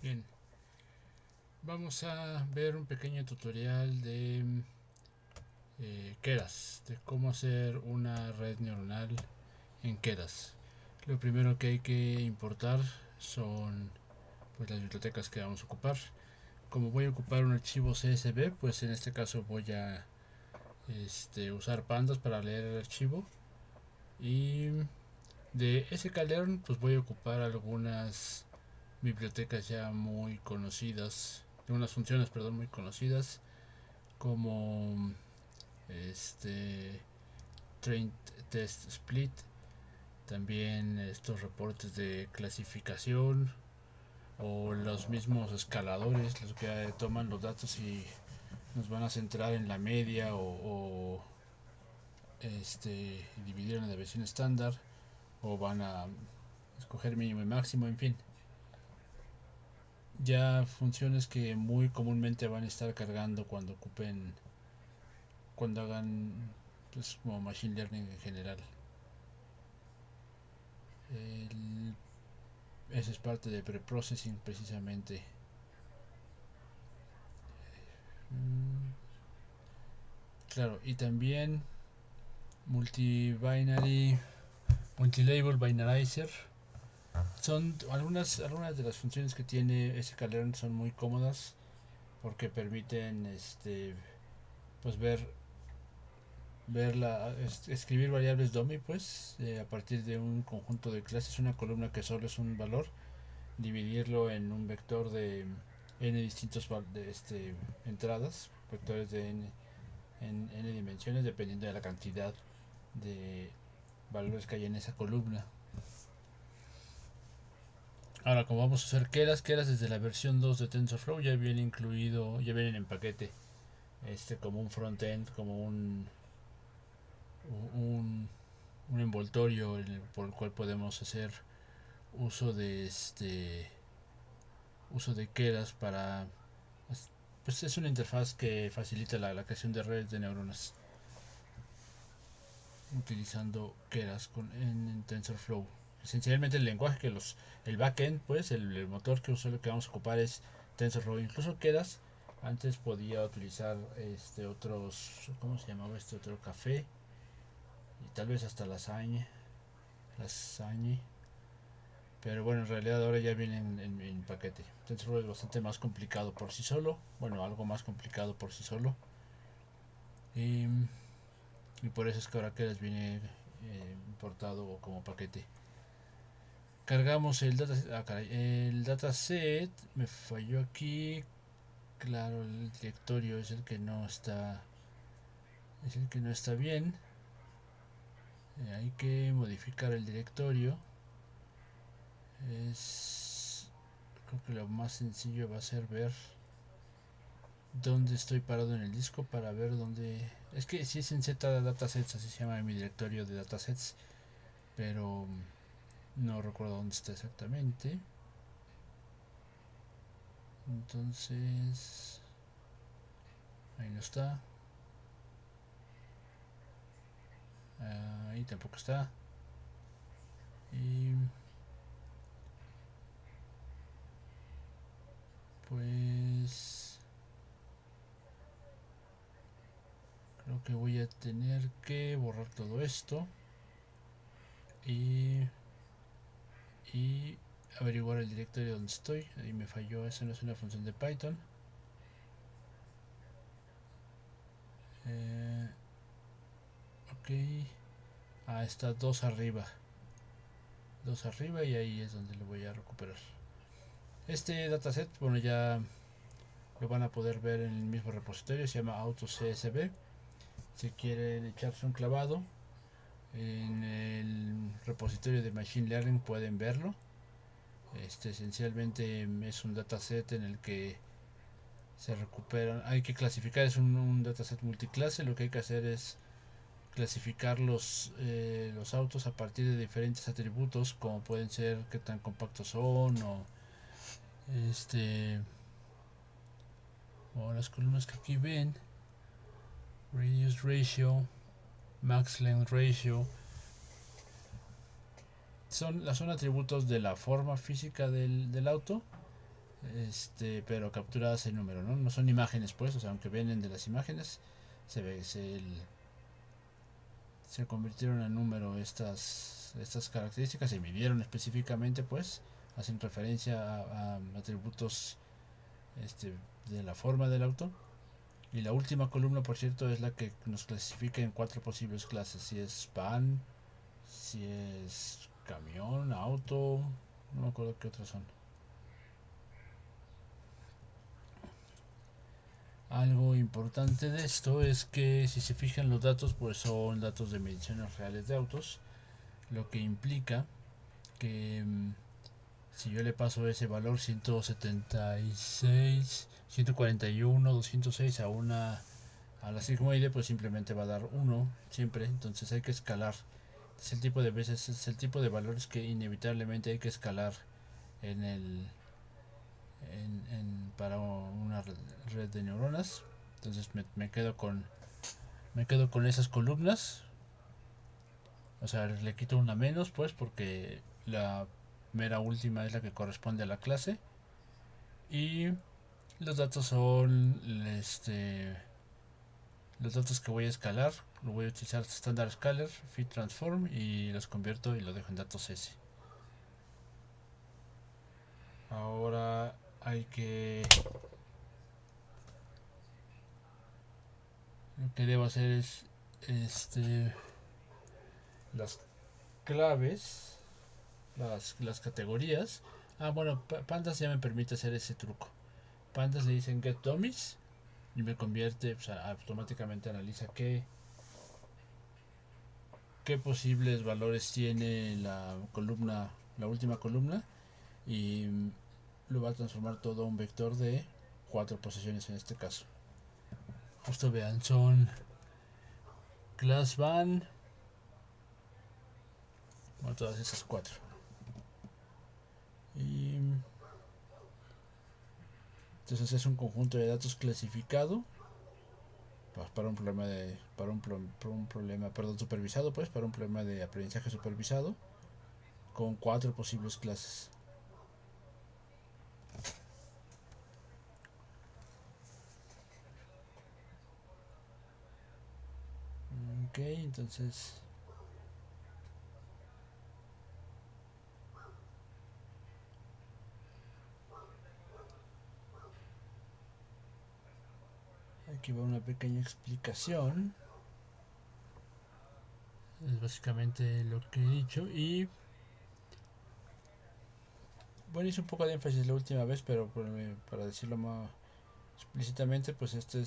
Bien, vamos a ver un pequeño tutorial de Keras, de cómo hacer una red neuronal en Keras. Lo primero que hay que importar son pues, las bibliotecas que vamos a ocupar. Como voy a ocupar un archivo CSV, pues en este caso voy a usar pandas para leer el archivo. Y de sklearn pues voy a ocupar algunas bibliotecas ya muy conocidas, unas funciones, perdón, muy conocidas como este train test split, también estos reportes de clasificación o los mismos escaladores, los que toman los datos y nos van a centrar en la media o dividir en la versión estándar o van a escoger mínimo y máximo, en fin, ya funciones que muy comúnmente van a estar cargando cuando hagan pues como machine learning en general. El, Eso es parte de preprocessing precisamente. Mm, claro, y también multibinary, multilabel binarizer. Son algunas de las funciones que tiene sklearn son muy cómodas porque permiten pues escribir variables dummy pues a partir de un conjunto de clases, una columna que solo es un valor, dividirlo en un vector de n distintos entradas, vectores de n en n dimensiones dependiendo de la cantidad de valores que hay en esa columna. Ahora, como vamos a hacer Keras desde la versión 2 de TensorFlow ya viene incluido, ya vienen en paquete, como un frontend, como un, un envoltorio por el cual podemos hacer uso de uso de Keras para, pues es una interfaz que facilita la creación de redes de neuronas utilizando Keras en TensorFlow. Esencialmente el lenguaje el backend, pues el motor que vamos a ocupar es TensorFlow. Incluso Keras antes podía utilizar ¿cómo se llamaba este otro café? Y tal vez hasta lasagne. Pero bueno, en realidad ahora ya viene en paquete. TensorFlow es bastante más complicado por sí solo. Bueno, algo más complicado por sí solo. Y, y por eso es que ahora Keras viene importado como paquete. Cargamos el dataset. Me falló aquí. Claro, el directorio es el que no está bien. Hay que modificar el directorio. Es Creo que lo más sencillo va a ser ver dónde estoy parado en el disco para ver dónde. Es que si es en Z datasets, así se llama mi directorio de datasets, pero no recuerdo dónde está exactamente. Entonces, ahí no está. Ahí tampoco está. Y pues creo que voy a tener que borrar todo esto y, y averiguar el directorio donde estoy. Ahí me falló, eso no es una función de Python. Eh, ok, está dos arriba y ahí es donde lo voy a recuperar. Este dataset, bueno, ya lo van a poder ver en el mismo repositorio, se llama AutoCSV. Si quieren echarse un clavado en el repositorio de Machine Learning pueden verlo. Esencialmente es un dataset en el que se recuperan, hay que clasificar, es un dataset multiclase, lo que hay que hacer es clasificar los autos a partir de diferentes atributos como pueden ser qué tan compactos son este o las columnas que aquí ven, radius ratio, max length ratio, son atributos de la forma física del auto. pero capturadas en número, ¿no? No son imágenes, pues, o sea, aunque vienen de las imágenes, se ve, se convirtieron en número estas características, se midieron específicamente, pues, hacen referencia a atributos este, de la forma del auto. Y la última columna, por cierto, es la que nos clasifica en cuatro posibles clases: si es van, si es camión, auto, no me acuerdo qué otras son. Algo importante de esto es que, si se fijan, los datos pues son datos de mediciones reales de autos, lo que implica que si yo le paso ese valor 176, 141, 206 a la sigmoide, pues simplemente va a dar 1 siempre. Entonces hay que escalar. Es el tipo de veces, es el tipo de valores que inevitablemente hay que escalar en el para una red de neuronas. Entonces me quedo con esas columnas. O sea, le quito una menos, pues, porque la mera última es la que corresponde a la clase. Y los datos son los datos que voy a escalar. Lo voy a utilizar Standard Scalar, Fit Transform, y los convierto y lo dejo en datos S. Ahora hay que lo que debo hacer es las claves, las categorías. Ah, bueno, Pandas ya me permite hacer ese truco. Pandas le dicen get dummies y me convierte, o sea, automáticamente analiza qué posibles valores tiene la columna, la última columna, y lo va a transformar todo a un vector de cuatro posiciones en este caso. Justo vean, son class van, bueno, todas esas cuatro. Y entonces es un conjunto de datos clasificado para un problema un problema, perdón, supervisado, pues, para un problema de aprendizaje supervisado, con cuatro posibles clases. Ok, entonces aquí va una pequeña explicación. Es básicamente lo que he dicho. Y bueno, hice un poco de énfasis la última vez, pero para decirlo más explícitamente, pues este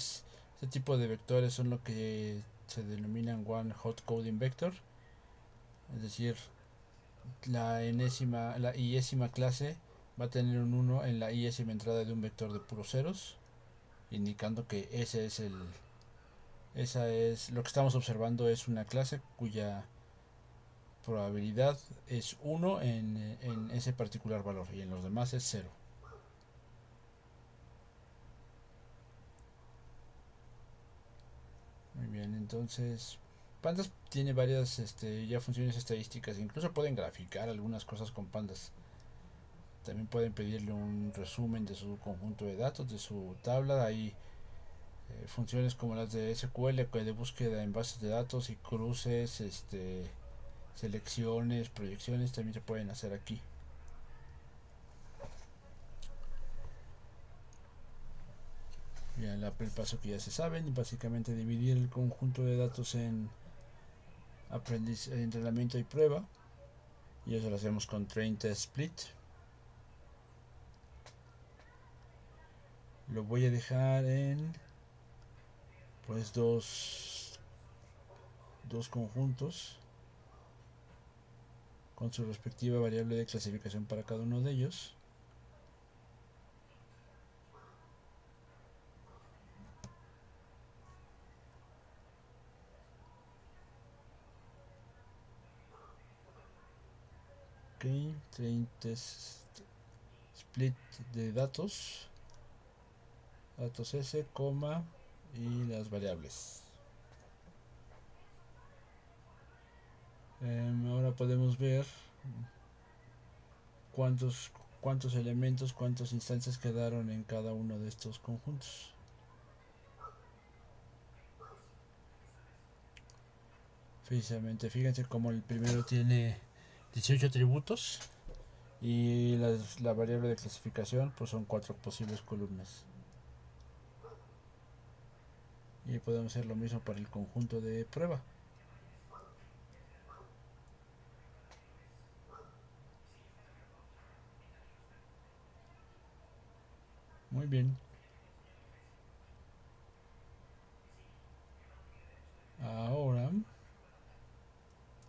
tipo de vectores son lo que se denominan one hot coding vector. Es decir, la iésima clase va a tener un 1 en la iésima entrada de un vector de puros ceros, indicando que esa es lo que estamos observando. Es una clase cuya probabilidad es 1 en ese particular valor, y en los demás es 0. Muy bien, entonces Pandas tiene varias ya funciones estadísticas, incluso pueden graficar algunas cosas con Pandas. También pueden pedirle un resumen de su conjunto de datos, de su tabla. Hay funciones como las de SQL, de búsqueda en bases de datos y cruces, selecciones, proyecciones, también se pueden hacer aquí. Ya el paso que ya se saben, básicamente dividir el conjunto de datos en entrenamiento y prueba, y eso lo hacemos con train test split. Lo voy a dejar en pues dos conjuntos con su respectiva variable de clasificación para cada uno de ellos. Ok, train test split de datos S, y las variables. Ahora podemos ver cuántos cuántos elementos, cuántas instancias quedaron en cada uno de estos conjuntos. Precisamente, fíjense como el primero tiene 18 atributos y la variable de clasificación pues son 4 posibles columnas. Y podemos hacer lo mismo para el conjunto de prueba. Muy bien. Ahora,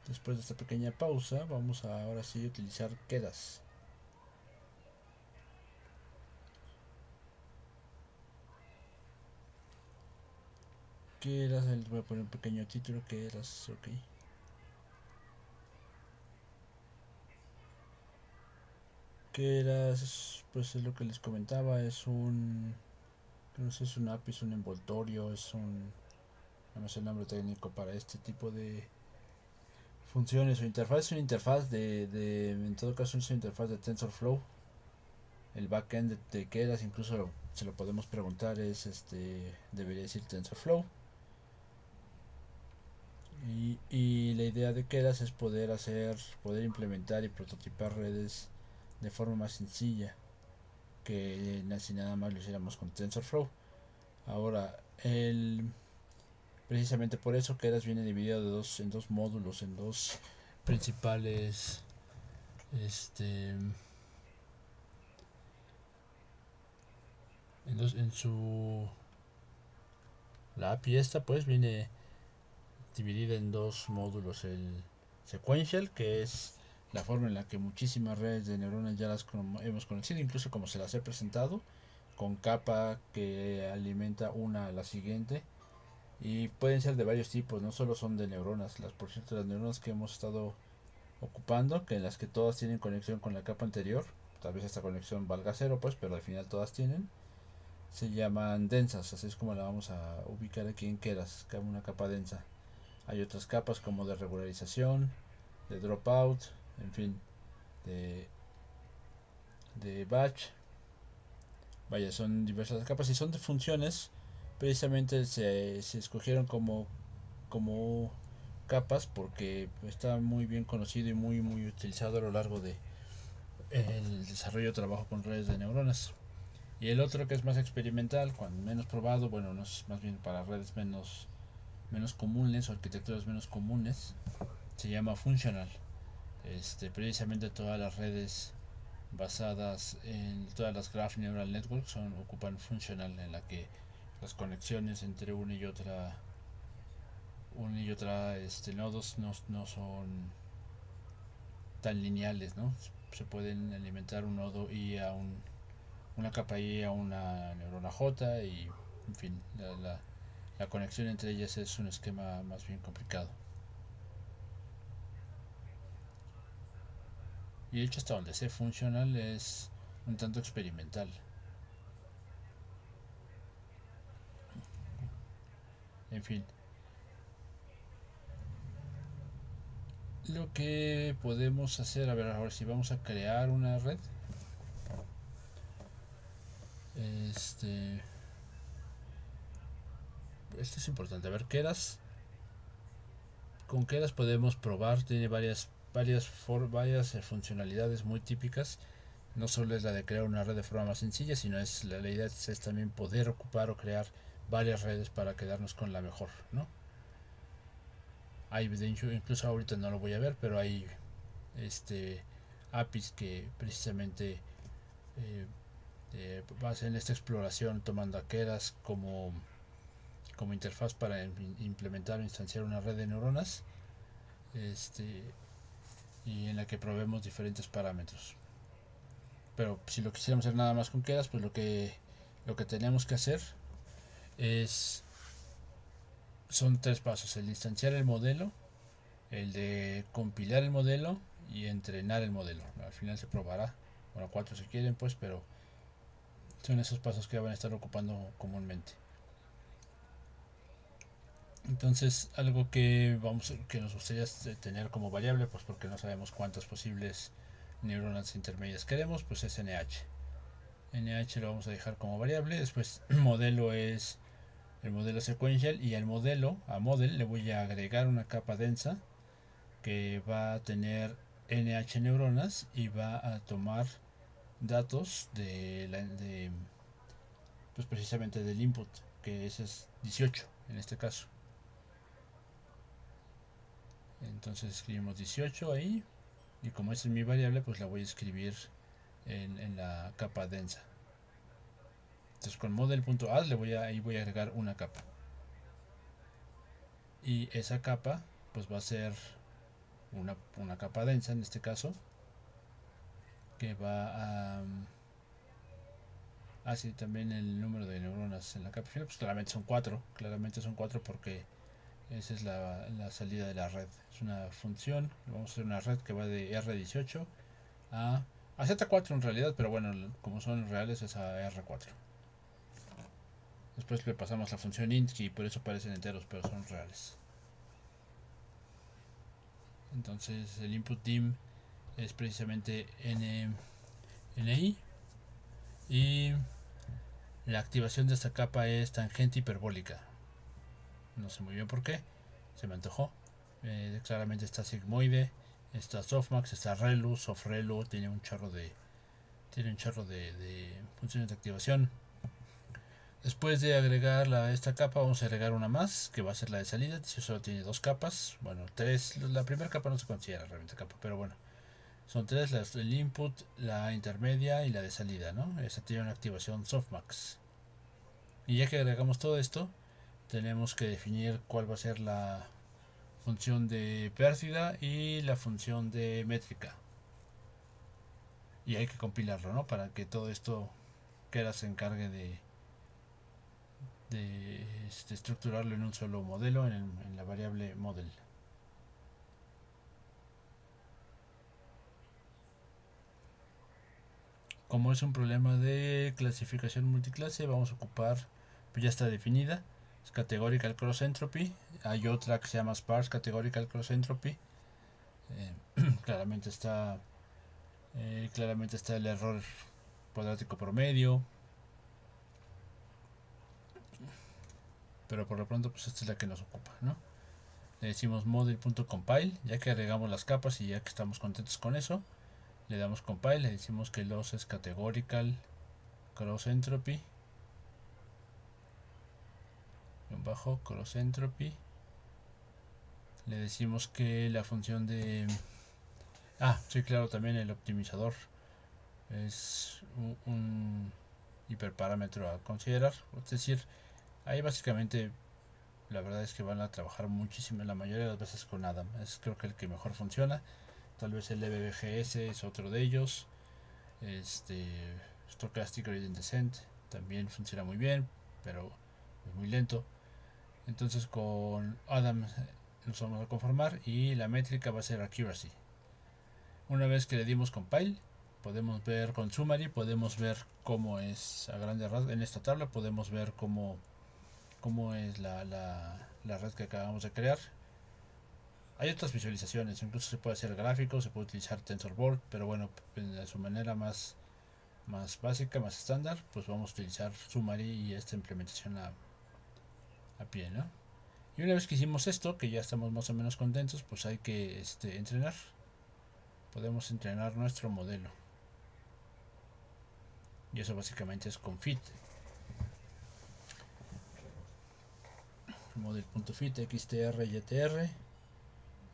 después de esta pequeña pausa, vamos a ahora sí utilizar quedas. Quedas, les voy a poner un pequeño título, quedas, ok. Quedas, pues es lo que les comentaba, es un, no sé, es un API, es un envoltorio, es un, no sé el nombre técnico para este tipo de funciones o interfaz. Es una interfaz en todo caso es una interfaz de TensorFlow. El backend de Keras incluso se lo podemos preguntar, es debería decir TensorFlow. Y la idea de Keras es poder implementar y prototipar redes de forma más sencilla que si nada más lo hiciéramos con TensorFlow. Ahora, precisamente por eso Keras viene dividido en dos módulos, en dos principales en su la API esta pues viene dividida en dos módulos: el sequential, que es la forma en la que muchísimas redes de neuronas ya las hemos conocido, incluso como se las he presentado, con capa que alimenta una a la siguiente, y pueden ser de varios tipos, no solo son de neuronas. Por cierto, las neuronas que hemos estado ocupando, que en las que todas tienen conexión con la capa anterior, tal vez esta conexión valga cero pues, pero al final todas tienen, se llaman densas. Así es como la vamos a ubicar aquí en Keras, como una capa densa. Hay otras capas como de regularización, de dropout, en fin, de, de batch. Vaya, son diversas capas y son de funciones. Precisamente se escogieron como capas porque está muy bien conocido y muy utilizado a lo largo de el desarrollo de trabajo con redes de neuronas. Y el otro, que es más experimental, cuando menos probado, bueno, no es más bien para redes menos comunes o arquitecturas menos comunes, se llama funcional. Precisamente todas las redes basadas en todas las Graph Neural Networks ocupan funcional, en la que las conexiones entre una y otra nodos no son tan lineales, ¿no? Se pueden alimentar un nodo y una capa y a una neurona J, y en fin, la conexión entre ellas es un esquema más bien complicado. Y de hecho, hasta donde sé, funcional es un tanto experimental. En fin, lo que podemos hacer, a ver, ahora si vamos a crear una red, este, esto es importante. A ver, con Keras podemos probar, tiene varias funcionalidades muy típicas. No solo es la de crear una red de forma más sencilla, sino la idea es también poder ocupar o crear varias redes para quedarnos con la mejor, ¿no? Hay, incluso ahorita no lo voy a ver, pero hay APIs que precisamente hacen esta exploración tomando a Keras como interfaz para implementar o instanciar una red de neuronas, este, y en la que probemos diferentes parámetros. Pero si lo quisiéramos hacer nada más con Keras, pues lo que tenemos que hacer es son tres pasos: el de instanciar el modelo, el de compilar el modelo y entrenar el modelo. Al final se probará, bueno, cuatro si quieren pues, pero son esos pasos que van a estar ocupando comúnmente. Entonces, algo que nos gustaría tener como variable, pues porque no sabemos cuántas posibles neuronas intermedias queremos, pues es NH lo vamos a dejar como variable. Después modelo es el modelo sequential, y al modelo, a model, le voy a agregar una capa densa que va a tener NH neuronas y va a tomar datos pues precisamente del input, que ese es 18 en este caso. Entonces escribimos 18 ahí, y como esta es mi variable, pues la voy a escribir en la capa densa. Entonces con model.add ahí voy a agregar una capa, y esa capa pues va a ser una capa densa en este caso, que va a sí, también el número de neuronas en la capa final, pues claramente son 4 porque esa es la salida de la red. Es una función, vamos a hacer una red que va de R18 a Z4 en realidad, pero bueno, como son reales es a R4. Después le pasamos la función int y por eso parecen enteros, pero son reales. Entonces el input dim es precisamente NI, y la activación de esta capa es tangente hiperbólica. No sé muy bien por qué, se me antojó. Claramente está sigmoide, está softmax, está relu, sofrelu, tiene un chorro de funciones de activación. Después de agregar esta capa, vamos a agregar una más, que va a ser la de salida. Si solo tiene dos capas, bueno, tres. La primera capa no se considera realmente capa, pero bueno, son tres: el input, la intermedia y la de salida, ¿no? Esta tiene una activación softmax. Y ya que agregamos todo esto, tenemos que definir cuál va a ser la función de pérdida y la función de métrica. Y hay que compilarlo, ¿no? Para que todo esto se encargue de estructurarlo en un solo modelo, en la variable model. Como es un problema de clasificación multiclase, vamos a ocupar, pues ya está definida, es Categorical Cross Entropy. Hay otra que se llama Sparse Categorical Cross Entropy. Claramente está el error cuadrático promedio, pero por lo pronto pues esta es la que nos ocupa, ¿no? Le decimos model.compile, ya que agregamos las capas y ya que estamos contentos con eso, le damos compile, le decimos que loss es categorical cross entropy bajo cross entropy. Le decimos que la función de sí, claro, también el optimizador es un hiperparámetro a considerar. Es decir, ahí básicamente la verdad es que van a trabajar muchísimo, la mayoría de las veces con Adam. Es creo que el que mejor funciona. Tal vez el EBGS es otro de ellos. Stochastic Gradient Descent también funciona muy bien, pero es muy lento. Entonces con Adam nos vamos a conformar, y la métrica va a ser accuracy. Una vez que le dimos compile, podemos ver con summary, podemos ver cómo es a grandes rasgos. En esta tabla podemos ver cómo es la red que acabamos de crear. Hay otras visualizaciones, incluso se puede hacer gráficos, se puede utilizar TensorBoard, pero bueno, de su manera más básica, más estándar, pues vamos a utilizar summary y esta implementación a pie, ¿no? Y una vez que hicimos esto, que ya estamos más o menos contentos, pues hay que entrenar. Podemos entrenar nuestro modelo. Y eso básicamente es con fit. Model.fit, xtr, ytr.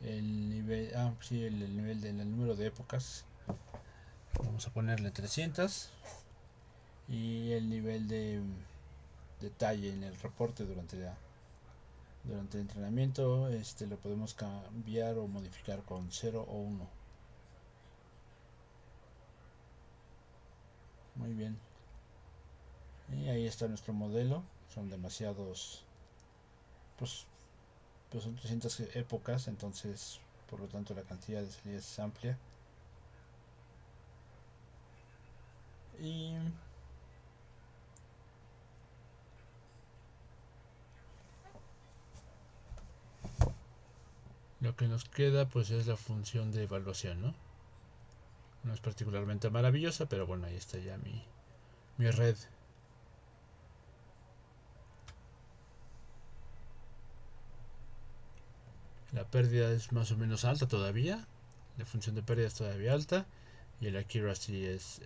El nivel, el nivel del número de épocas. Vamos a ponerle 300. Y el nivel de detalle en el reporte durante el entrenamiento, lo podemos cambiar o modificar con 0 o 1. Muy bien. Y ahí está nuestro modelo. Son demasiados, pues son 300 épocas, entonces por lo tanto la cantidad de salidas es amplia. Y lo que nos queda pues es la función de evaluación, ¿no? No es particularmente maravillosa, pero bueno, ahí está ya mi red. La pérdida es más o menos alta todavía. La función de pérdida es todavía alta. Y el accuracy es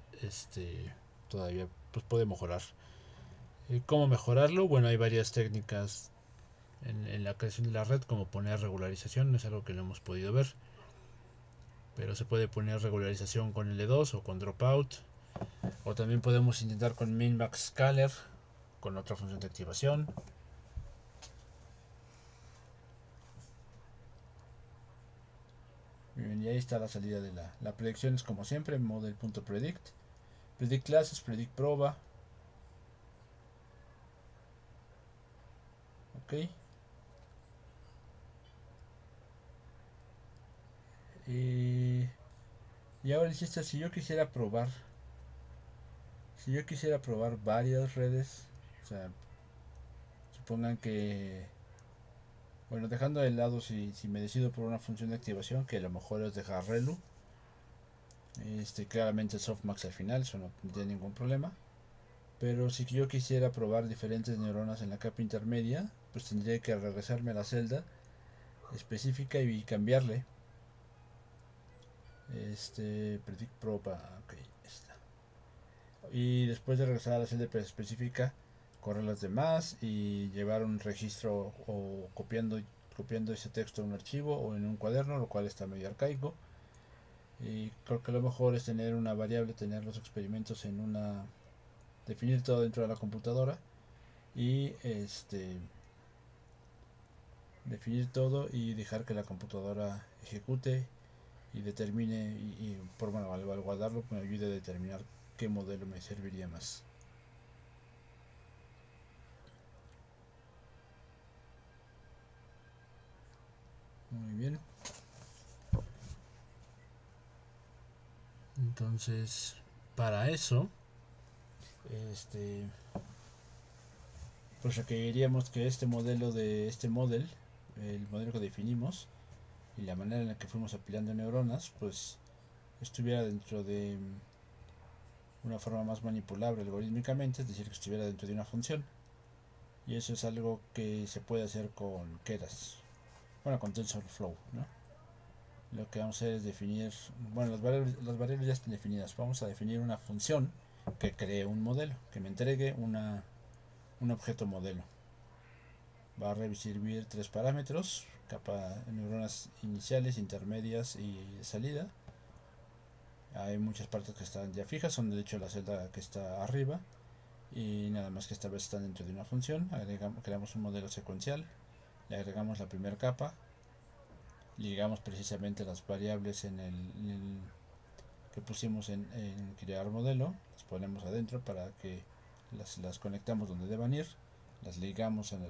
todavía pues puede mejorar. ¿Cómo mejorarlo? Bueno, hay varias técnicas en la creación de la red, como poner regularización. No es algo que no hemos podido ver, pero se puede poner regularización con L2 o con dropout. O también podemos intentar con min-max scaler, con otra función de activación. Bien, y ahí está la salida de la predicción. Es como siempre, model.predict. Predict classes, predict proba. Ok. Y ahora el chiste, si yo quisiera probar varias redes, o sea, supongan que, bueno, dejando de lado si me decido por una función de activación, que a lo mejor es dejar relu, claramente softmax al final, eso no tendría ningún problema. Pero si yo quisiera probar diferentes neuronas en la capa intermedia, pues tendría que regresarme a la celda específica y cambiarle. Predict proba, ok, está. Y después de regresar a la celda específica, correr las demás y llevar un registro o copiando ese texto en un archivo o en un cuaderno, lo cual está medio arcaico. Y creo que lo mejor es tener una variable, tener los experimentos en una, definir todo dentro de la computadora y definir todo y dejar que la computadora ejecute y determine y por bueno, al guardarlo me ayude a determinar qué modelo me serviría más. Muy bien. Entonces, para eso, este, pues requeriríamos que este modelo de este model, el modelo que definimos y la manera en la que fuimos apilando neuronas, pues estuviera dentro de una forma más manipulable algorítmicamente, es decir, que estuviera dentro de una función. Y eso es algo que se puede hacer con Keras, bueno, con TensorFlow, ¿no? Lo que vamos a hacer es definir, bueno, las variables ya están definidas. Vamos a definir una función que cree un modelo, que me entregue un objeto modelo. Va a recibir tres parámetros: capa, neuronas iniciales, intermedias y salida. Hay muchas partes que están ya fijas, son de hecho la celda que está arriba, y nada más que esta vez están dentro de una función. Creamos un modelo secuencial, le agregamos la primera capa, ligamos precisamente las variables en el que pusimos en crear modelo, las ponemos adentro para que las conectamos donde deban ir, las ligamos en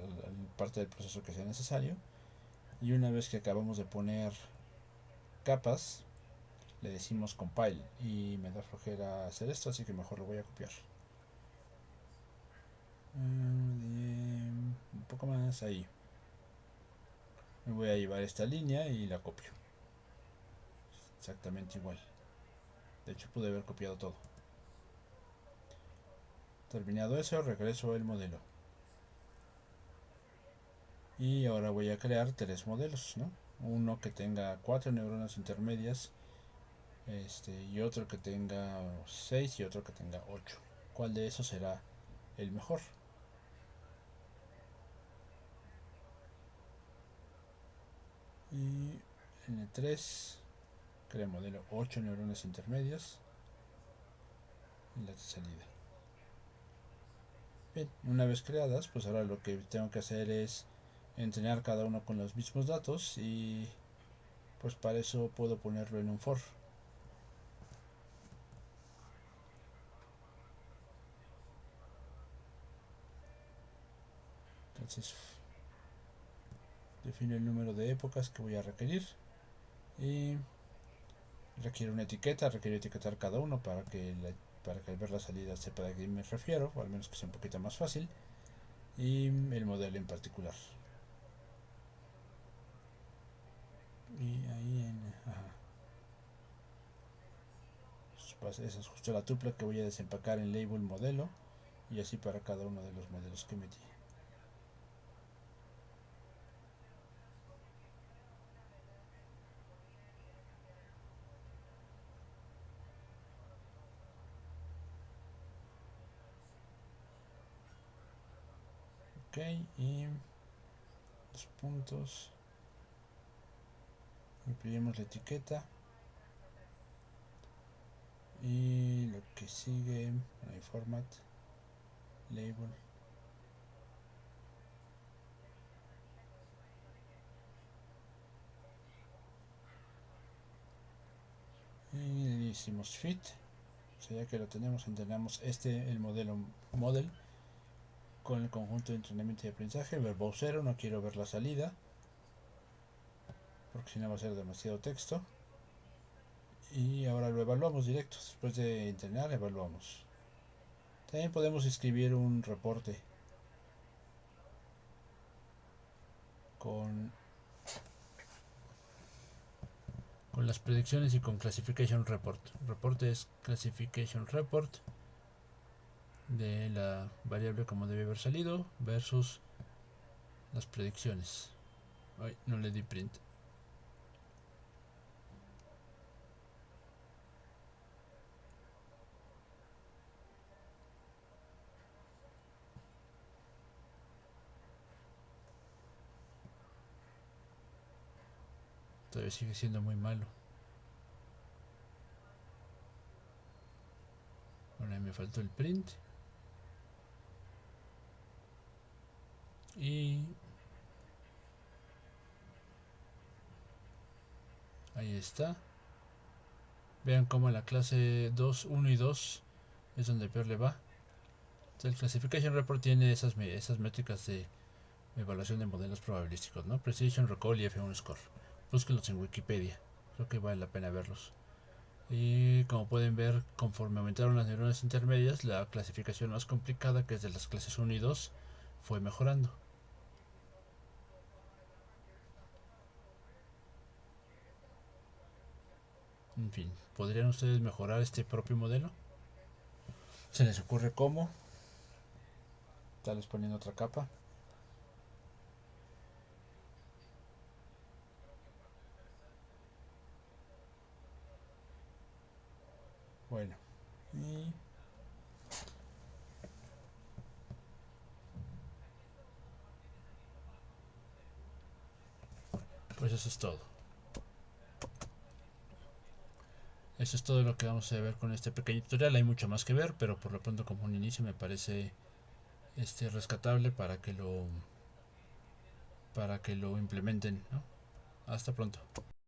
parte del proceso que sea necesario, y una vez que acabamos de poner capas le decimos compile, y me da flojera hacer esto, así que mejor lo voy a copiar un poco más ahí. Me voy a llevar esta línea y la copio exactamente igual. De hecho pude haber copiado todo. Terminado eso, regreso el modelo. Y ahora voy a crear tres modelos, ¿no? Uno que tenga 4 neuronas intermedias, y otro que tenga 6 y otro que tenga 8. ¿Cuál de esos será el mejor? Y en el 3 crea modelo 8 neuronas intermedias y las de salida. Bien, una vez creadas, pues ahora lo que tengo que hacer es entrenar cada uno con los mismos datos, y pues para eso puedo ponerlo en un for. Entonces defino el número de épocas que voy a requerir y requiere una etiqueta, requiere etiquetar cada uno para que al ver la salida sepa de qué me refiero, o al menos que sea un poquito más fácil, y el modelo en particular. Y ahí en... Ajá. esa es justo la tupla que voy a desempacar en label modelo, y así para cada uno de los modelos que metí. Ok, y los puntos, imprimimos la etiqueta, y lo que sigue, hay format, label, y le hicimos fit. O sea, ya que lo tenemos, entrenamos el modelo model con el conjunto de entrenamiento y aprendizaje. Verbo 0, no quiero ver la salida porque si no va a ser demasiado texto. Y ahora lo evaluamos directo. Después de entrenar, evaluamos. También podemos escribir un reporte con las predicciones y con classification report. Reporte es classification report de la variable como debe haber salido versus las predicciones. Ay, no le di print. Todavía sigue siendo muy malo. Ahora me faltó el print. Y ahí está. Vean cómo la clase 2, 1 y 2 es donde peor le va. El Classification Report tiene esas métricas de evaluación de modelos probabilísticos, ¿no? Precision, Recall y F1 Score. Búsquenlos en Wikipedia. Creo que vale la pena verlos. Y como pueden ver, conforme aumentaron las neuronas intermedias, la clasificación más complicada, que es de las clases 1 y 2, fue mejorando. En fin, ¿podrían ustedes mejorar este propio modelo? ¿Se les ocurre cómo? Tal vez poniendo otra capa. Bueno, y pues eso es todo. Eso es todo lo que vamos a ver con este pequeño tutorial. Hay mucho más que ver, pero por lo pronto como un inicio me parece rescatable para que lo implementen, ¿no? Hasta pronto.